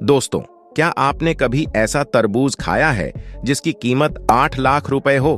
दोस्तों, क्या आपने कभी ऐसा तरबूज खाया है जिसकी कीमत 8 लाख रुपए हो?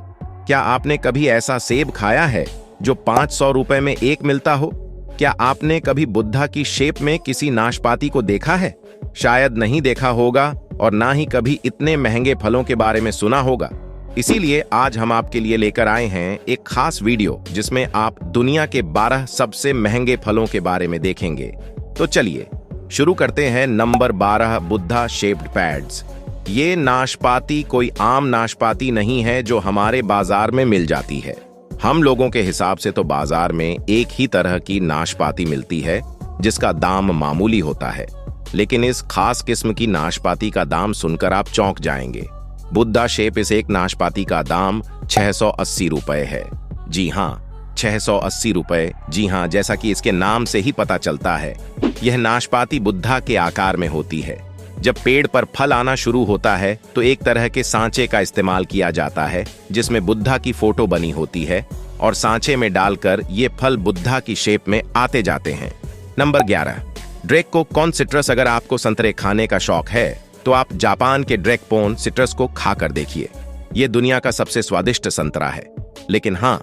क्या आपने कभी ऐसा सेब खाया है जो 500 रुपए में एक मिलता हो? क्या आपने कभी बुद्धा की शेप में किसी नाशपाती को देखा है? शायद नहीं देखा होगा और ना ही कभी इतने महंगे फलों के बारे में सुना होगा। इसीलिए आज हम आपके लिए लेकर आए हैं एक खास वीडियो जिसमें आप दुनिया के 12 सबसे महंगे फलों के बारे में देखेंगे। तो चलिए शुरू करते हैं। Number 12, Buddha shaped pads. ये नाशपाती कोई आम नाशपाती नहीं है जो हमारे बाजार में मिल जाती है। हम लोगों के हिसाब से तो बाजार में एक ही तरह की नाशपाती मिलती है जिसका दाम मामूली होता है, लेकिन इस खास किस्म की नाशपाती का दाम सुनकर आप चौंक जाएंगे। बुद्धा शेप इस एक नाशपाती का दाम 680 रुपए है। जी हाँ, 680 रुपए। जी हाँ, जैसा कि इसके नाम से ही पता चलता है, यह नाशपाती बुद्धा के आकार में होती है। जब पेड़ पर फल आना शुरू होता है तो एक तरह के सांचे का इस्तेमाल किया जाता है जिसमें बुद्धा की फोटो बनी होती है और सांचे में डालकर ये फल बुद्धा की शेप में आते जाते हैं। Number 11, dragon citrus. अगर आपको संतरे खाने का शौक है तो आप जापान के ड्रैगन सिट्रस को खाकर देखिए। ये दुनिया का सबसे स्वादिष्ट संतरा है, लेकिन हाँ,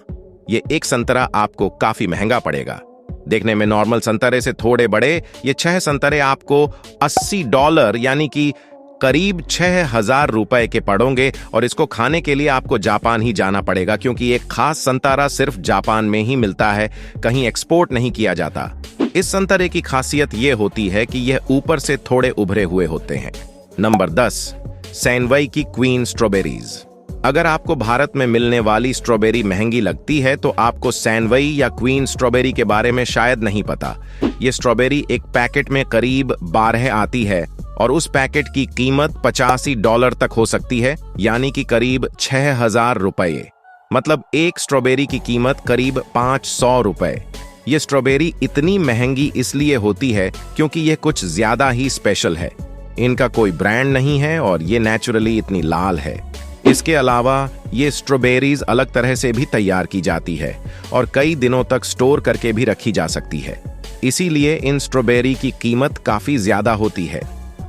ये एक संतरा आपको काफी महंगा पड़ेगा। देखने में नॉर्मल संतरे से थोड़े बड़े ये 6 संतरे आपको $80 यानी कि करीब 6,000 रुपए के पड़ोगे, और इसको खाने के लिए आपको जापान ही जाना पड़ेगा क्योंकि एक खास संतरा सिर्फ जापान में ही मिलता है, कहीं एक्सपोर्ट नहीं किया जाता। इस संतरे की खासियत यह होती है कि यह ऊपर से थोड़े उभरे हुए होते हैं। नंबर 10, सैनवई की क्वीन स्ट्रॉबेरीज। अगर आपको भारत में मिलने वाली स्ट्रॉबेरी महंगी लगती है तो आपको सैनवई या क्वीन स्ट्रॉबेरी के बारे में शायद नहीं पता। ये स्ट्रॉबेरी एक पैकेट में करीब 12 आती है और उस पैकेट की कीमत $85 तक हो सकती है, यानी कि करीब 6,000 रुपए। मतलब एक स्ट्रॉबेरी की कीमत करीब 500 रुपए। ये स्ट्रॉबेरी इतनी महंगी इसलिए होती है क्योंकि ये कुछ ज्यादा ही स्पेशल है। इनका कोई ब्रांड नहीं है और ये नेचुरली इतनी लाल है। इसके अलावा ये स्ट्रॉबेरीज अलग तरह से भी तैयार की जाती है और कई दिनों तक स्टोर करके भी रखी जा सकती है। इसीलिए इन स्ट्रॉबेरी की कीमत काफी ज्यादा होती है।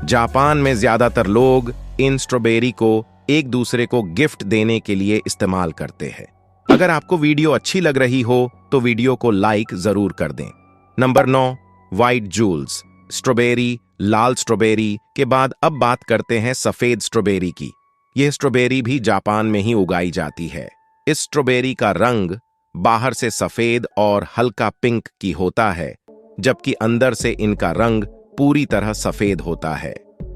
जापान में ज्यादातर लोग इन स्ट्रॉबेरी को एक दूसरे को गिफ्ट देने के लिए इस्तेमाल करते हैं। अगर आपको वीडियो अच्छी लग रही हो तो वीडियो को लाइक जरूर कर दें। Number 9, white jewels strawberry. लाल स्ट्रॉबेरी के बाद अब बात करते हैं सफेद स्ट्रॉबेरी की। यह स्ट्रॉबेरी भी जापान में ही उगाई जाती है। इस स्ट्रॉबेरी का रंग बाहर से सफेद और हल्का पिंक की होता है, जबकि अंदर से इनका रंग पूरी तरह सफेद होता है।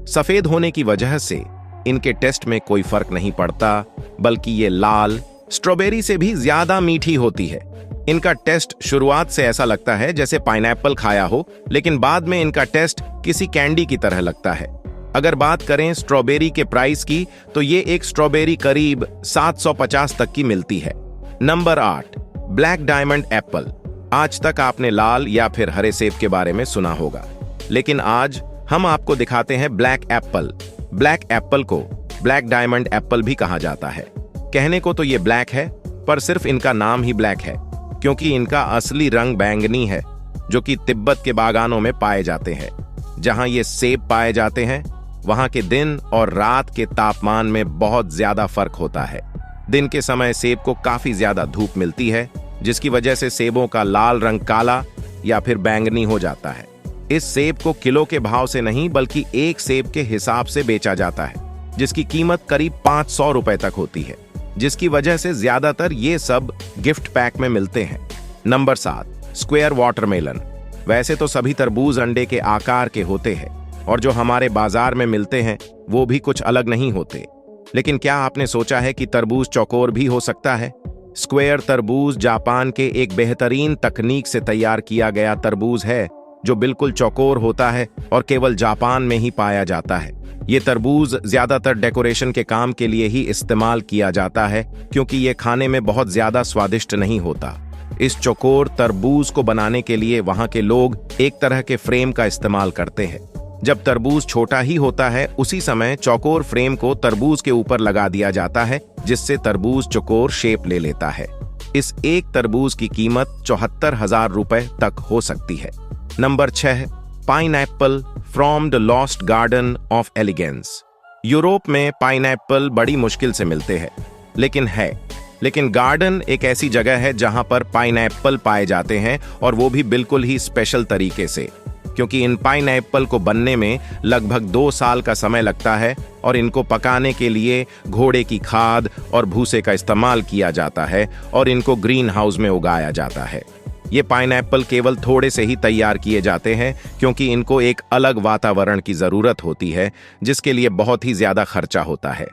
सफेद होने की वजह से इनके टेस्ट में कोई फर्क नहीं पड़ता, बल्कि ये लाल स्ट्रॉबेरी से भी ज्यादा मीठी होती है। इनका टेस्ट शुरुआत से ऐसा लगता है जैसे पाइनएप्पल खाया हो, लेकिन बाद में इनका टेस्ट किसी कैंडी की तरह लगता है। अगर बात करें स्ट्रॉबेरी के प्राइस की तो ये एक स्ट्रॉबेरी करीब 750 तक की मिलती है। Number 8, black diamond Apple. आज तक आपने लाल या फिर हरे सेब के बारे में सुना होगा, लेकिन आज हम आपको दिखाते हैं ब्लैक एप्पल। ब्लैक एप्पल को ब्लैक डायमंड एप्पल भी कहा जाता है। कहने को तो ये ब्लैक है, पर सिर्फ इनका नाम ही ब्लैक है क्योंकि इनका असली रंग बैंगनी है, जो कि तिब्बत के बागानों में पाए जाते हैं। जहां ये सेब पाए जाते हैं वहां के दिन और रात के तापमान में बहुत ज्यादा फर्क होता है। दिन के समय सेब को काफी ज्यादा धूप मिलती है, जिसकी वजह से सेबों का लाल रंग काला या फिर बैंगनी हो जाता है। इस सेब को किलो के भाव से नहीं बल्कि एक सेब के हिसाब से बेचा जाता है, जिसकी कीमत करीब 500 रुपए तक होती है, जिसकी वजह से ज्यादातर ये सब गिफ्ट पैक में मिलते हैं। Number 7, square watermelon. वैसे तो सभी तरबूज अंडे के आकार के होते हैं और जो हमारे बाजार में मिलते हैं वो भी कुछ अलग नहीं होते, लेकिन क्या आपने सोचा है कि तरबूज चौकोर भी हो सकता है? स्क्वायर तरबूज जापान के एक बेहतरीन तकनीक से तैयार किया गया तरबूज है जो बिल्कुल चौकोर होता है और केवल जापान में ही पाया जाता है। ये तरबूज ज्यादातर डेकोरेशन के काम के लिए ही इस्तेमाल किया जाता है क्योंकि ये खाने में बहुत ज्यादा स्वादिष्ट नहीं होता। इस चौकोर तरबूज को बनाने के लिए वहां के लोग एक तरह के फ्रेम का इस्तेमाल करते हैं। जब तरबूज छोटा ही होता है उसी समय चौकोर फ्रेम को तरबूज के ऊपर लगा दिया जाता है, जिससे तरबूज चौकोर शेप ले लेता है। इस एक तरबूज की कीमत 74,000 रुपए तक हो सकती है। Number 6, pineapple from the lost garden of elegance. Europe में पाइनएप्पल बड़ी मुश्किल से मिलते हैं, लेकिन गार्डन एक ऐसी जगह है जहां पर पाइनएप्पल पाए जाते हैं, और वो भी बिल्कुल ही स्पेशल तरीके से, क्योंकि इन पाइनएप्पल को बनने में लगभग 2 साल का समय लगता है और इनको पकाने के लिए घोड़े की खाद और भूसे का इस्तेमाल किया जाता है और इनको ग्रीन हाउस में उगाया जाता है। ये पाइनएप्पल केवल थोड़े से ही तैयार किए जाते हैं, क्योंकि इनको एक अलग वातावरण की जरूरत होती है जिसके लिए बहुत ही ज्यादा खर्चा होता है।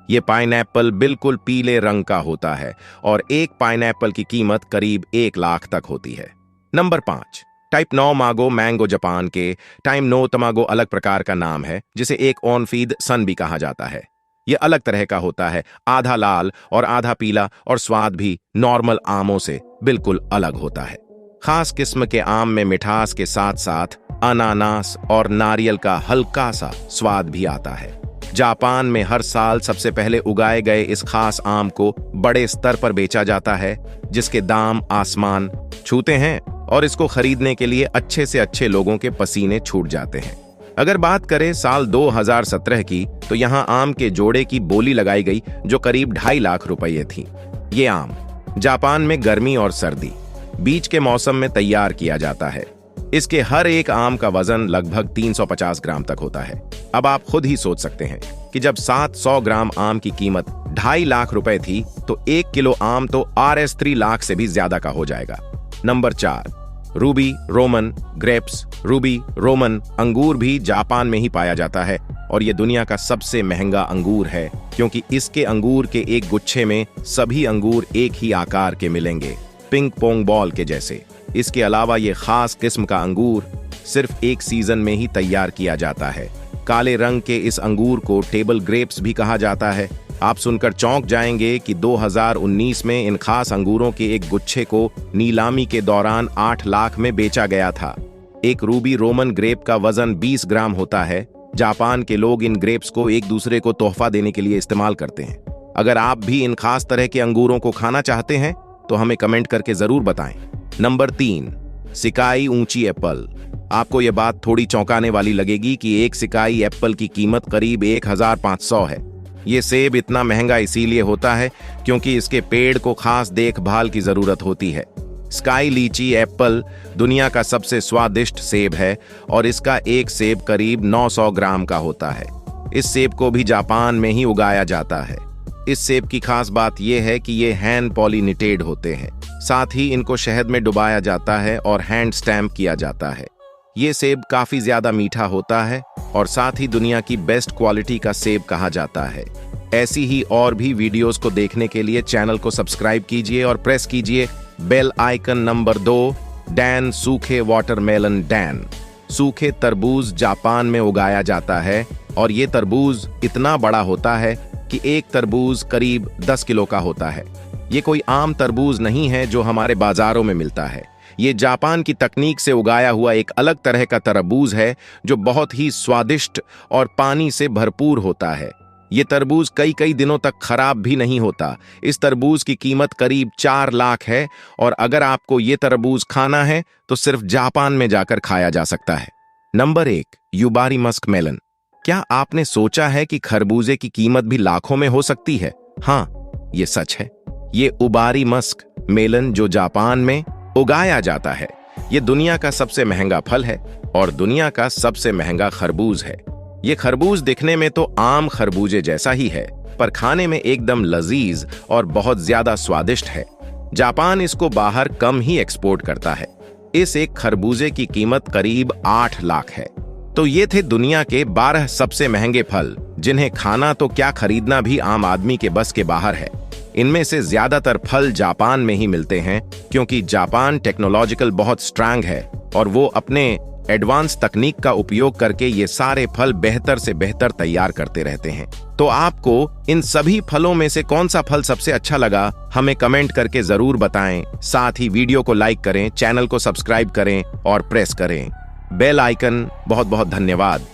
ये पाइनएप्पल बिल्कुल पीले रंग का होता है और एक पाइनएप्पल की कीमत करीब 1 लाख तक होती है। नंबर 5, टाइप 9 मागो मैंगो। जापान के टाइम 9 तमागो अलग प्रकार का नाम है, जिसे एक ऑन फीड सन भी कहा जाता है। यह अलग तरह का होता है, आधा लाल और आधा पीला, और स्वाद भी नॉर्मल आमों से बिल्कुल अलग होता है। खास किस्म के आम में मिठास के साथ साथ अनानास और नारियल का हल्का सा स्वाद भी आता है। जापान में हर साल सबसे पहले उगाए गए इस खास आम को बड़े स्तर पर बेचा जाता है, जिसके दाम आसमान छूते हैं, और इसको खरीदने के लिए अच्छे से अच्छे लोगों के पसीने छूट जाते हैं। अगर बात करें साल 2017 की, तो यहाँ आम के जोड़े की बोली लगाई गई जो करीब 2.5 लाख रुपये थी। ये आम जापान में गर्मी और सर्दी बीच के मौसम में तैयार किया जाता है। इसके हर एक आम का वजन लगभग 350 ग्राम तक होता है। अब आप खुद ही सोच सकते हैं कि जब 700 ग्राम आम की कीमत 2.5 लाख रुपए थी, तो 1 किलो आम तो RS3 लाख से भी ज्यादा का हो जाएगा। Number 4, Ruby Roman grapes. Ruby Roman अंगूर भी जापान में ही पाया जाता है, और ये दुनिया का सबसे महंगा अंगूर है, क्योंकि इसके अंगूर के एक गुच्छे में सभी अंगूर एक ही आकार के मिलेंगे, पिंग पोंग बॉल के जैसे। इसके अलावा ये खास किस्म का अंगूर सिर्फ एक सीजन में ही तैयार किया जाता है। काले रंग के इस अंगूर को टेबल ग्रेप्स भी कहा जाता है। आप सुनकर चौंक जाएंगे कि 2019 में इन खास अंगूरों के एक गुच्छे को नीलामी के दौरान 8 लाख में बेचा गया था। एक रूबी रोमन ग्रेप का वजन 20 ग्राम होता है। जापान के लोग इन ग्रेप्स को एक दूसरे को तोहफा देने के लिए इस्तेमाल करते हैं। अगर आप भी इन खास तरह के अंगूरों को खाना चाहते हैं तो हमें कमेंट करके जरूर बताएं। नंबर 3, सिकाई ऊंची एप्पल। आपको यह बात थोड़ी चौंकाने वाली लगेगी कि एक सिकाई एप्पल की कीमत करीब 1500 है। ये सेब इतना महंगा इसीलिए होता है क्योंकि इसके पेड़ को खास देखभाल की जरूरत होती है। स्काई लीची एप्पल दुनिया का सबसे स्वादिष्ट सेब है, और इसका एक सेब करीब 900 ग्राम का होता है। इस सेब को भी जापान में ही उगाया जाता है। इस सेब की खास बात यह है कि ये हैंड पॉलिनेटेड होते हैं, साथ ही इनको शहद में डुबाया जाता है और हैंड स्टैम्प किया जाता है। ये सेब काफी ज्यादा मीठा होता है और साथ ही दुनिया की बेस्ट क्वालिटी का सेब कहा जाता है। ऐसी ही और भी वीडियोस को देखने के लिए चैनल को सब्सक्राइब कीजिए और प्रेस कीजिए बेल आइकन। नंबर 2, डैन सूखे वाटरमेलन। डैन सूखे तरबूज जापान में उगाया जाता है, और ये तरबूज इतना बड़ा होता है कि एक तरबूज करीब 10 किलो का होता है। ये कोई आम तरबूज नहीं है जो हमारे बाजारों में मिलता है। ये जापान की तकनीक से उगाया हुआ एक अलग तरह का तरबूज है जो बहुत ही स्वादिष्ट और पानी से भरपूर होता है। ये तरबूज कई दिनों तक खराब भी नहीं होता। इस तरबूज की कीमत करीब 4 लाख है, और अगर आपको ये तरबूज खाना है तो सिर्फ जापान में जाकर खाया जा सकता है। Number 1, Yubari musk melon. क्या आपने सोचा है कि खरबूजे की कीमत भी लाखों में हो सकती है? हाँ, ये सच है। ये उबारी मस्क मेलन जो जापान में उगाया जाता है, ये दुनिया का सबसे महंगा फल है और दुनिया का सबसे महंगा खरबूज है। ये खरबूज दिखने में तो आम खरबूजे जैसा ही है, पर खाने में एकदम लजीज और बहुत ज्यादा स्वादिष्ट है। जापान इसको बाहर कम ही एक्सपोर्ट करता है। इस एक खरबूजे की कीमत करीब 8 लाख है। तो ये थे दुनिया के 12 सबसे महंगे फल, जिन्हें खाना तो क्या खरीदना भी आम आदमी के बस के बाहर है। इनमें से ज्यादातर फल जापान में ही मिलते हैं, क्योंकि जापान टेक्नोलॉजिकल बहुत स्ट्रांग है और वो अपने एडवांस तकनीक का उपयोग करके ये सारे फल बेहतर से बेहतर तैयार करते रहते हैं। तो आपको इन सभी फलों में से कौन सा फल सबसे अच्छा लगा, हमें कमेंट करके जरूर बताएं। साथ ही वीडियो को लाइक करें, चैनल को सब्सक्राइब करें और प्रेस करें बेल आइकन। बहुत बहुत धन्यवाद।